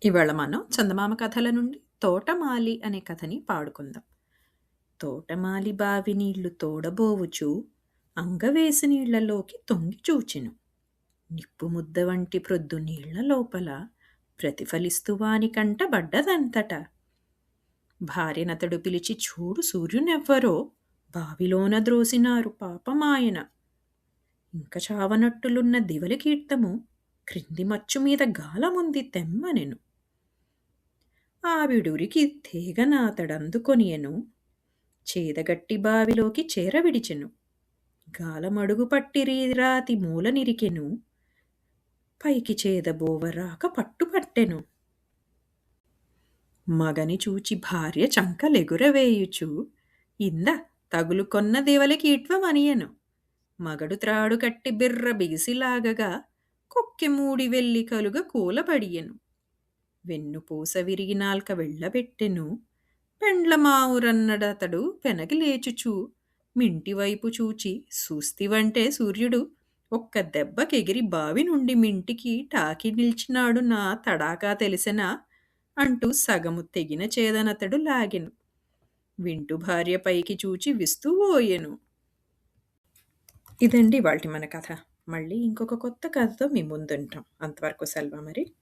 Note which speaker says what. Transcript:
Speaker 1: ఇవాళ మనం చందమామ కథల నుండి తోటమాలి అనే కథని పాడుకుందాం. తోటమాలి బావి నీళ్లు తోడబోవుచు అంగవేసి నీళ్లలోకి తొంగి చూచెను. నిప్పు ముద్ద వంటి ప్రొద్దు నీళ్ల లోపల ప్రతిఫలిస్తూ వాని కంట బడ్డదంతట. భార్యనతడు పిలిచి చూడు సూర్యునెవ్వరో బావిలోన ద్రోసినారు పాపమాయన. ఇంక చావనట్టులున్న దివలి కీర్తము క్రింది మచ్చు మీద గాలముంది తెమ్మనెను. ఆవిడురికి తీగనాతడందుకొనియెను. చేదగట్టి బావిలోకి చేరవిడిచెను. గాలమడుగు పట్టిరి రాతి మూల నిరికెను. పైకి చేదబోవరాక పట్టుపట్టెను. మగని చూచి భార్య చంకలెగురవేయుచు ఇంద తగులుకొన్న దివలికి ఇట్వమనియెను. మగడు త్రాడు కట్టి బిర్ర బిగిసిలాగగా కొక్కె మూడి వెల్లి కలుగ కూలబడియెను. వెన్నుపూస విరిగి నాల్క వెళ్ళబెట్టెను. పెండ్లమావురన్నడతడు పెనగి లేచుచూ మింటివైపు చూచి సూస్తివంటే సూర్యుడు ఒక్క దెబ్బకెగిరి బావి నుండి మింటికి టాకి నిల్చినాడు నా తడాకా తెలిసెనా అంటూ సగము తెగిన చేదనతడు లాగెను. వింటూ భార్య పైకి చూచి విస్తువోయెను. ఇదండి ఇవాల్టి మన కథ. మళ్ళీ ఇంకొక కొత్త కథతో మీ ముందుంటాం. అంతవరకు సెలవు మరి.